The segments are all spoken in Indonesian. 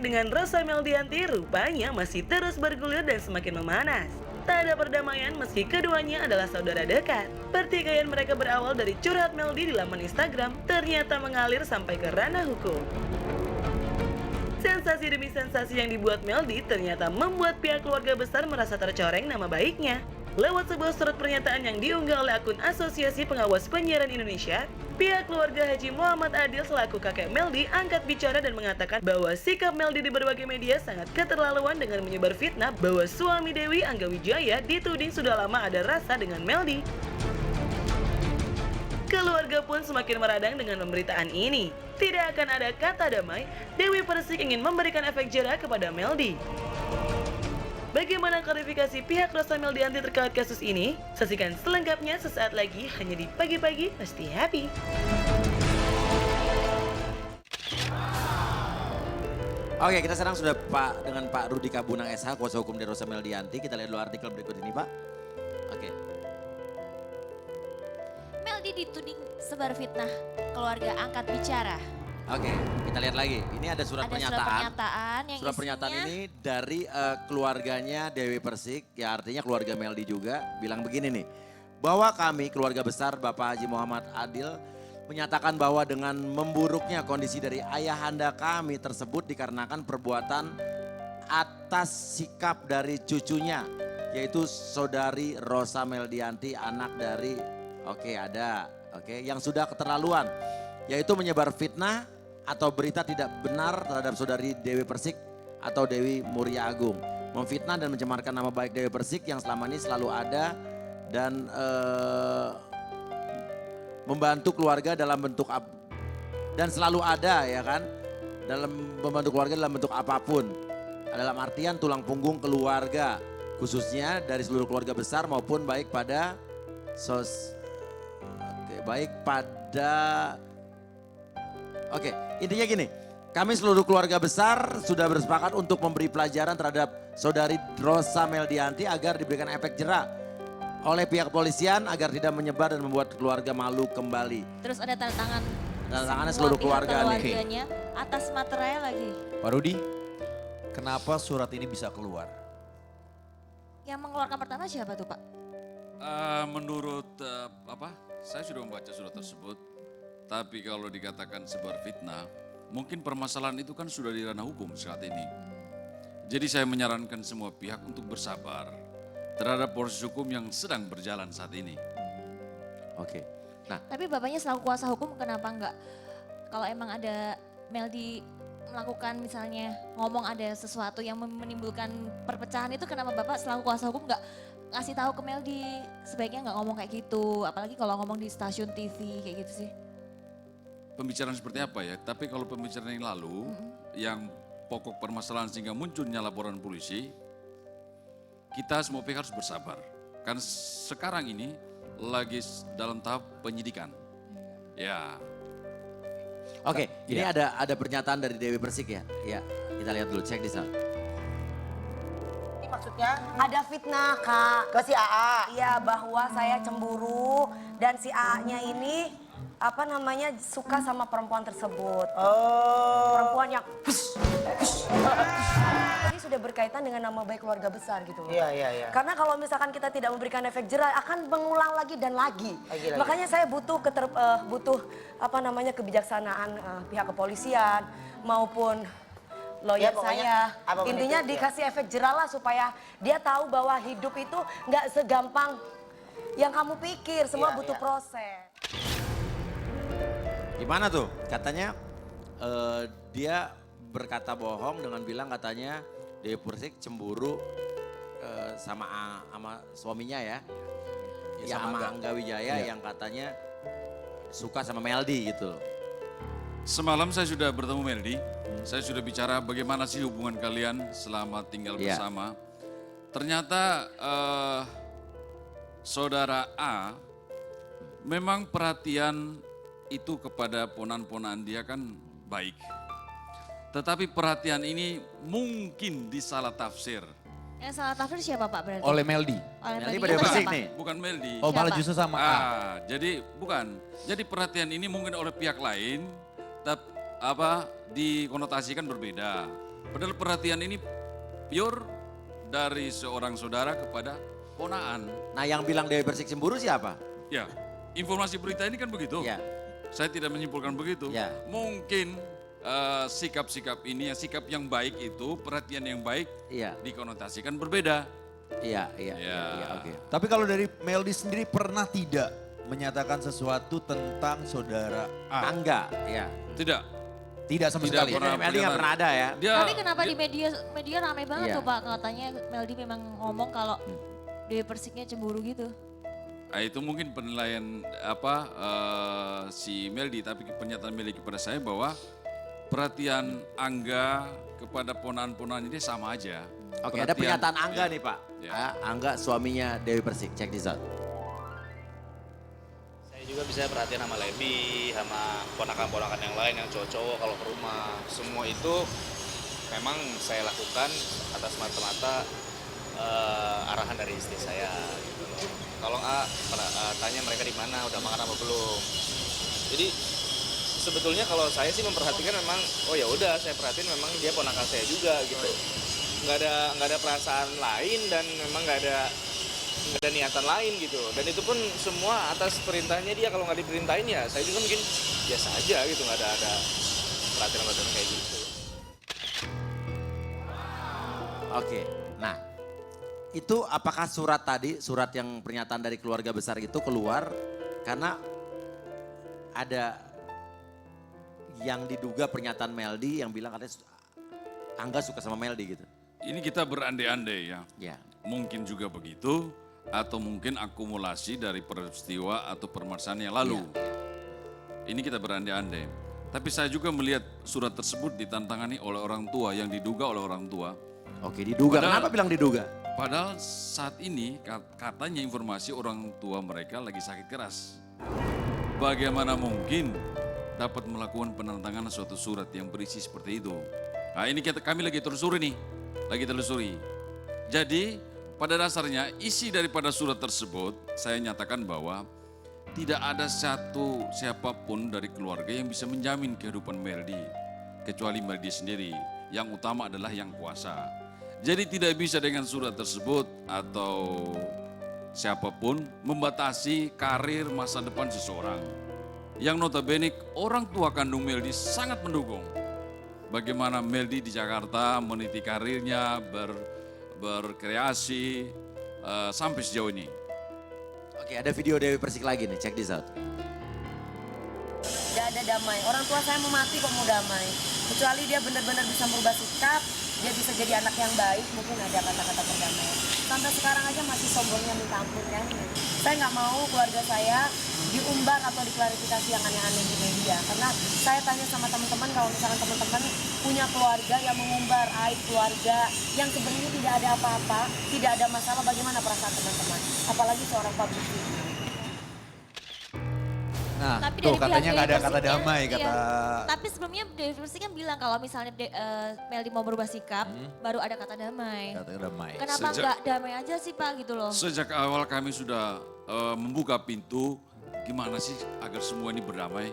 dengan Rosa Meldianti rupanya masih terus bergulir dan semakin memanas. Tak ada perdamaian meski keduanya adalah saudara dekat. Pertikaian mereka berawal dari curhat Meldi di laman Instagram, ternyata mengalir sampai ke ranah hukum. Sensasi demi sensasi yang dibuat Meldi ternyata membuat pihak keluarga besar merasa tercoreng nama baiknya. Lewat sebuah surat pernyataan yang diunggah oleh akun Asosiasi Pengawas Penyiaran Indonesia, pihak keluarga Haji Muhammad Adil selaku kakek Meldi angkat bicara dan mengatakan bahwa sikap Meldi di berbagai media sangat keterlaluan dengan menyebar fitnah bahwa suami Dewi Anggawijaya dituding sudah lama ada rasa dengan Meldi. Keluarga pun semakin meradang dengan pemberitaan ini. Tidak akan ada kata damai, Dewi Persik ingin memberikan efek jera kepada Meldi. Bagaimana klarifikasi pihak Rosa Meldianti terkait kasus ini? Saksikan selengkapnya sesaat lagi hanya di Pagi-Pagi Pasti Happy. Oke, kita sekarang sudah dengan Pak Rudi Kabunang SH, kuasa hukum dari Rosa Meldianti. Kita lihat dulu artikel berikut ini, Pak. Oke. Meldi dituding sebar fitnah, keluarga angkat bicara. Oke, kita lihat lagi. Ini ada surat pernyataan. Surat pernyataan yang surat pernyataan ini dari keluarganya Dewi Persik, ya artinya keluarga Meldi juga, bilang begini nih. Bahwa kami keluarga besar Bapak Haji Muhammad Adil menyatakan bahwa dengan memburuknya kondisi dari ayahanda kami tersebut dikarenakan perbuatan atas sikap dari cucunya, yaitu saudari Rosa Meldianti, anak dari yang sudah keterlaluan, yaitu menyebar fitnah atau berita tidak benar terhadap saudari Dewi Persik atau Dewi Muria Agung, memfitnah dan mencemarkan nama baik Dewi Persik yang selama ini selalu ada dan membantu keluarga dalam bentuk dan selalu ada ya kan, dalam membantu keluarga dalam bentuk apapun, dalam artian tulang punggung keluarga, khususnya dari seluruh keluarga besar maupun baik pada intinya gini, kami seluruh keluarga besar sudah bersepakat untuk memberi pelajaran terhadap saudari Rosa Meldianti agar diberikan efek jera oleh pihak kepolisian agar tidak menyebar dan membuat keluarga malu kembali. Terus ada tanda tangan. Tanda tangannya seluruh keluarganya atas materai lagi. Pak Rudi, kenapa surat ini bisa keluar? Yang mengeluarkan pertama siapa tuh Pak? Menurut saya sudah membaca surat tersebut. Tapi kalau dikatakan sebar fitnah, mungkin permasalahan itu kan sudah di ranah hukum saat ini. Jadi saya menyarankan semua pihak untuk bersabar terhadap proses hukum yang sedang berjalan saat ini. Oke. Nah, tapi bapaknya selaku kuasa hukum kenapa enggak? Kalau emang ada Meldi melakukan misalnya ngomong ada sesuatu yang menimbulkan perpecahan itu, kenapa bapak selaku kuasa hukum enggak ngasih tahu ke Meldi? Sebaiknya enggak ngomong kayak gitu, apalagi kalau ngomong di stasiun TV kayak gitu sih. Pembicaraan seperti apa ya? Tapi kalau pembicaraan yang lalu, yang pokok permasalahan sehingga munculnya laporan polisi, kita semua pihak harus bersabar. Karena sekarang ini lagi dalam tahap penyidikan. Ya. Oke, ini ada pernyataan dari Dewi Persik ya. Ya, kita lihat dulu, cek di sana. Ini maksudnya Ada fitnah Kak. ke si AA. Iya, bahwa saya cemburu dan si A-nya ini suka sama perempuan tersebut. Oh. Perempuan yang ini sudah berkaitan dengan nama baik keluarga besar gitu loh. Iya. Karena kalau misalkan kita tidak memberikan efek jera akan mengulang lagi dan lagi. Lagi. Makanya saya butuh kebijaksanaan pihak kepolisian maupun lawyer Ya, pokoknya saya. apapun Intinya itu, ya. dikasih efek jera lah supaya dia tahu bahwa hidup itu nggak segampang yang kamu pikir. Semua Iya, butuh iya. proses. Gimana tuh? Katanya dia berkata bohong dengan bilang katanya Dewi Persik cemburu sama suaminya ya. Ya sama Angga Wijaya yang katanya suka sama Meldi gitu loh. Semalam saya sudah bertemu Meldi, saya sudah bicara bagaimana sih hubungan kalian selama tinggal bersama. Ternyata saudara A memang perhatian itu kepada ponan-ponan dia kan baik. Tetapi perhatian ini mungkin disalah tafsir. Yang salah tafsir siapa Pak berarti? Oleh Meldi. Oleh Meldi Meldi pada itu Persik siapa? nih. Bukan Meldi. Oh malah Siapa? justru sama A. Jadi bukan. Jadi perhatian ini mungkin oleh pihak lain dikonotasikan berbeda. Padahal perhatian ini pure dari seorang saudara kepada ponaan. Nah yang bilang Dewi Persik cemburu siapa? Ya, informasi berita ini kan begitu. Ya. Saya tidak menyimpulkan begitu. Ya. Mungkin sikap-sikap ini, sikap yang baik itu, perhatian yang baik Iya. dikonotasikan berbeda. Iya, iya, Ya. iya, oke. Tapi kalau dari Meldi sendiri pernah tidak menyatakan sesuatu tentang saudara A? Angga, ya. Tidak. Tidak sama Tidak sekali. pernah. Meldi nggak pernah ada ya. Dia, Tapi kenapa di media ramai banget Iya. tuh Pak katanya Meldi memang ngomong kalau Dewi Persiknya cemburu gitu. itu mungkin penilaian si Meldi, tapi pernyataan Meldi kepada saya bahwa perhatian Angga kepada ponaan-ponaan ini sama aja. Oke, ada pernyataan Angga ya. nih Pak. Ya. Angga suaminya Dewi Persik, check this out. Saya juga bisa perhatian sama Lebi, sama ponakan-ponakan yang lain yang cowok-cowok kalau ke rumah. Semua itu memang saya lakukan atas mata-mata arahan dari istri saya. Gitu loh. Tolong tanya mereka di mana, udah makan apa belum. Jadi sebetulnya kalau saya sih memperhatikan memang, oh ya udah saya perhatiin memang dia ponakan saya juga gitu. Nggak ada perasaan lain dan memang nggak ada niatan lain gitu. Dan itu pun semua atas perintahnya dia. Kalau nggak diperintahin ya saya juga mungkin biasa aja gitu, nggak ada perhatian kayak gitu. Oke, nah itu apakah surat tadi, surat yang pernyataan dari keluarga besar itu keluar karena ada yang diduga pernyataan Meldi yang bilang katanya Angga suka sama Meldi gitu. Ini kita berandai-andai ya. Ya. Mungkin juga begitu, atau mungkin akumulasi dari peristiwa atau permasalahan yang lalu. Ini kita berandai-andai. Tapi saya juga melihat surat tersebut ditantangani oleh orang tua, yang diduga oleh orang tua. Oke, diduga. Padahal- Kenapa bilang diduga? Padahal saat ini katanya informasi orang tua mereka lagi sakit keras. Bagaimana mungkin dapat melakukan penantangan suatu surat yang berisi seperti itu? Nah ini kami lagi telusuri nih, lagi telusuri. Jadi pada dasarnya isi daripada surat tersebut saya nyatakan bahwa tidak ada siapapun dari keluarga yang bisa menjamin kehidupan Meldi kecuali Meldi sendiri. Yang utama adalah yang kuasa. Jadi tidak bisa dengan surat tersebut atau siapapun membatasi karir masa depan seseorang. Yang notabene orang tua kandung Meldi sangat mendukung. Bagaimana Meldi di Jakarta meniti karirnya, berkreasi sampai sejauh ini. Oke, ada video Dewi Persik lagi nih, check this out. Tidak ada damai. Orang tua saya mau mati kok mau damai. Kecuali dia benar-benar bisa merubah sikap, dia bisa jadi anak yang baik, mungkin ada kata-kata perdamaian. Sampai sekarang aja masih sombongnya minta ampun kan. Saya nggak mau keluarga saya diumbar atau diklarifikasi yang aneh-aneh di media. Karena saya tanya sama teman-teman, kalau misalkan teman-teman punya keluarga yang mengumbar aib keluarga, yang sebenarnya tidak ada apa-apa, tidak ada masalah, bagaimana perasaan teman-teman? Apalagi seorang public figure. Nah, Tapi tuh dari pihak katanya nggak ada Dewi kata Persiknya, damai, iya. kata Tapi sebelumnya Dewi Persik kan bilang kalau misalnya Meldi mau berubah sikap, baru ada kata damai. kata damai. Kenapa Sejak- nggak damai aja sih Pak gitu loh? Sejak awal kami sudah membuka pintu, gimana sih agar semua ini berdamai.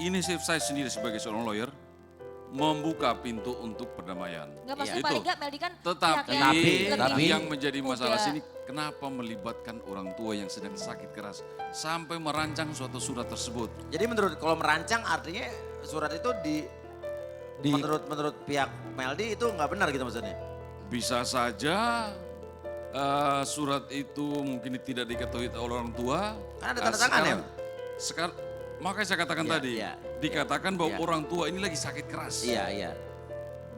Inisiatif saya sendiri sebagai seorang lawyer, membuka pintu untuk perdamaian. Nggak maksudnya Itu. paling nggak Meldi kan Tetapi, pihak yang lebih yang menjadi masalah muda. sini, kenapa melibatkan orang tua yang sedang sakit keras sampai merancang suatu surat tersebut? Jadi kalau merancang artinya surat itu menurut pihak Meldi itu nggak benar gitu maksudnya? Bisa saja surat itu mungkin tidak diketahui oleh orang tua. Kan ada tanda tangan ya? Sekarang, makanya saya katakan Iya, tadi, iya, dikatakan bahwa iya. orang tua ini lagi sakit keras. Iya, iya.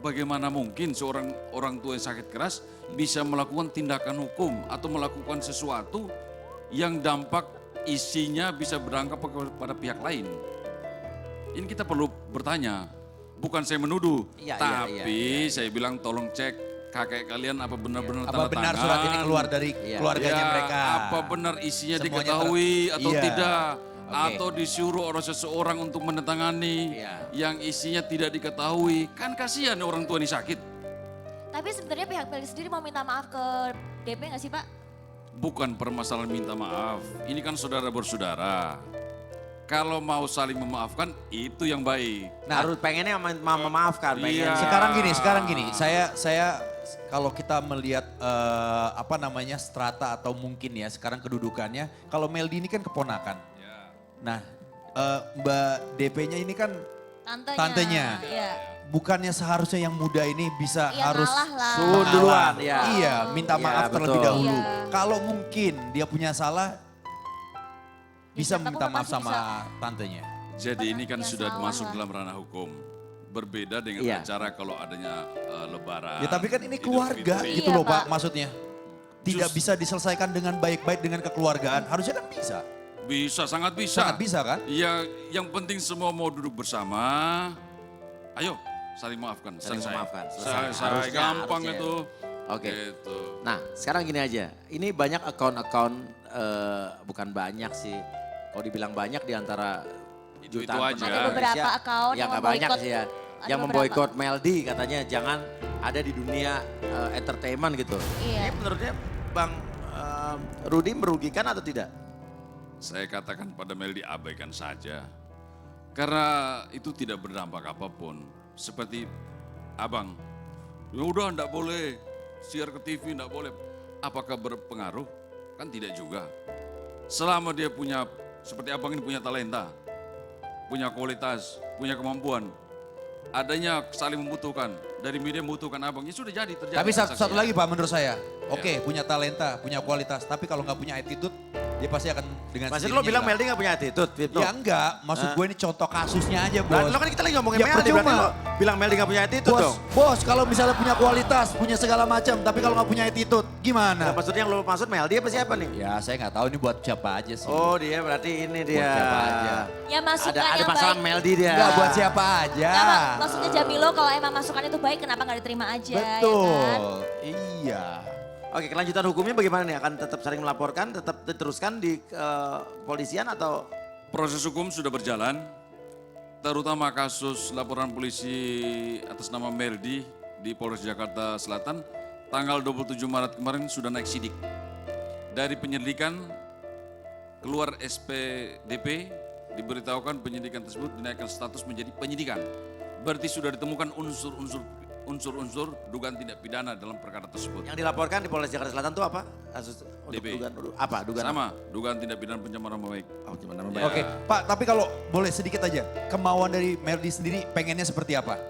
Bagaimana mungkin seorang orang tua yang sakit keras bisa melakukan tindakan hukum atau melakukan sesuatu yang dampak isinya bisa berdampak kepada pihak lain? Ini kita perlu bertanya, bukan saya menuduh, Iya, iya, tapi iya, iya. saya bilang tolong cek kakek kalian apa benar-benar Apa tanda benar tangan. surat ini keluar dari Iya. keluarganya Ya, mereka? apa benar isinya Semuanya diketahui atau Iya. tidak? Oke. Atau disuruh oleh seseorang untuk menandatangani Iya. yang isinya tidak diketahui. Kan kasihan orang tua ini sakit. Tapi sebenarnya pihak Meldi sendiri mau minta maaf ke DP nggak sih Pak? Bukan permasalahan minta maaf. Ini kan saudara bersaudara. Kalau mau saling memaafkan itu yang baik. Nah, Harus pengennya memaafkan. Iya. pengennya. sekarang gini, saya kalau kita melihat apa namanya strata atau mungkin ya sekarang kedudukannya, kalau Meldi ini kan keponakan. Ya. Nah, Mbak DP-nya ini kan tantenya. Iya. Bukannya seharusnya yang muda ini bisa Iya, harus ngalah lah. Duluan, duluan, ya. Iya, minta Iya, maaf terlebih betul. dahulu. Iya. Kalau mungkin dia punya salah, bisa siapa minta pun maaf pasti sama bisa. tantenya. Jadi ini kan Ya, sudah salah masuk lah. dalam ranah hukum. Berbeda dengan Iya. acara kalau adanya lebaran. Ya tapi kan ini Idul keluarga Fitri. gitu Iya, loh Pak, Pak. maksudnya. Tidak bisa diselesaikan dengan baik-baik dengan kekeluargaan. Harusnya kan bisa. Bisa, sangat bisa. Sangat bisa kan? Iya, yang penting semua mau duduk bersama. Ayo, saling maafkan. Saling Selesai. memaafkan, selesai. Selesai. Harusnya, Gampang harusnya. itu. Oke. Gitu. Nah sekarang gini aja, ini banyak akun-akun, bukan banyak sih. Kalau dibilang banyak di antara Itu jutaan aja. penonton Ada beberapa Indonesia, akun ya yang nggak banyak memboikot. sih ya. Ada Yang beberapa. memboikot Meldi katanya jangan ada di dunia entertainment gitu. Iya. Ini menurutnya Bang Rudi merugikan atau tidak? Saya katakan pada Meldi abaikan saja. Karena itu tidak berdampak apapun. Seperti abang, ya udah enggak boleh siar ke TV, enggak boleh. Apakah berpengaruh? Kan tidak juga. Selama dia punya, seperti abang ini punya talenta, punya kualitas, punya kemampuan, adanya saling membutuhkan, dari media membutuhkan abang, ya sudah jadi terjadi. Tapi satu transaksi. lagi Pak menurut saya. Oke, punya talenta, punya kualitas. Tapi kalau nggak punya attitude, dia pasti akan dengan Maksud sendirinya lo bilang hilang. Meldi gak punya attitude, Vito? Ya enggak, maksud gue ini contoh kasusnya aja Nah, bos. lo kan kita lagi ngomongin Ya, Meldi, berarti percuma. lo bilang Meldi gak punya attitude Bos, dong? bos kalau misalnya punya kualitas, punya segala macam, tapi kalau nggak punya attitude, Nah, gimana? maksudnya yang lo maksud Meldi apa siapa nih? Ya saya nggak tahu ini buat siapa aja sih. Oh dia berarti ini dia. siapa aja. Ya masukan Ada yang masalah baik. Meldi dia. Enggak buat siapa aja. Nggak, maksudnya Jamilo kalau emang masukan itu baik kenapa nggak diterima aja ya kan? Betul, iya. Oke, kelanjutan hukumnya bagaimana nih? Akan tetap saling melaporkan, tetap diteruskan di polisian atau? Proses hukum sudah berjalan, terutama kasus laporan polisi atas nama Meldi di Polres Jakarta Selatan, tanggal 27 Maret kemarin sudah naik sidik. Dari penyelidikan, keluar SPDP, diberitahukan penyidikan tersebut dinaikkan status menjadi penyidikan. Berarti sudah ditemukan unsur-unsur dugaan tindak pidana dalam perkara tersebut. Yang dilaporkan di Polres Jakarta Selatan itu apa? Kasus untuk DP. dugaan Sama, dugaan tindak pidana pencemaran nama baik. Oh, gimana Ya. Oke, Pak, tapi kalau boleh sedikit aja, kemauan dari Meldi sendiri pengennya seperti apa?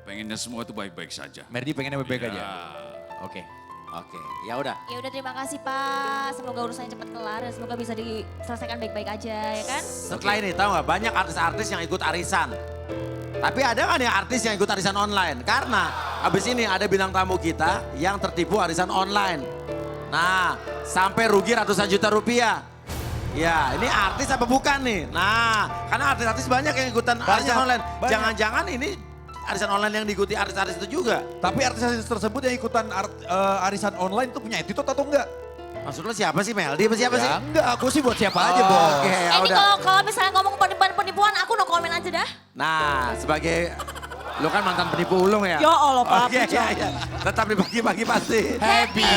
Pengennya semua itu baik-baik saja. Merdi pengennya baik-baik Ya. aja. Oke. Oke, ya udah. Ya udah terima kasih Pak. Semoga urusannya cepat kelar dan semoga bisa diselesaikan baik-baik aja ya kan? Setelah ini tahu nggak banyak artis-artis yang ikut arisan. Tapi ada nggak nih artis yang ikut arisan online? Karena habis ini ada bintang tamu kita yang tertipu arisan online. Nah, sampai rugi ratusan juta rupiah. Ya, ini artis apa bukan nih? Nah, karena artis-artis banyak yang ikutan arisan online. banyak. Jangan-jangan ini arisan online yang diikuti artis-artis itu juga. Tapi artis-artis tersebut yang ikutan arisan online itu punya attitude atau enggak? Maksud lo siapa sih Meldi? Apa siapa sih? Ya enggak, aku sih buat siapa aja bos. Oke, ya Ini udah. kalau misalnya ngomong penipuan aku no komen aja dah. Nah, sebagai lo kan mantan penipu ulung ya? Ya Allah, Pak. Oke, ya, ya. Tetap dibagi-bagi pasti. Happy.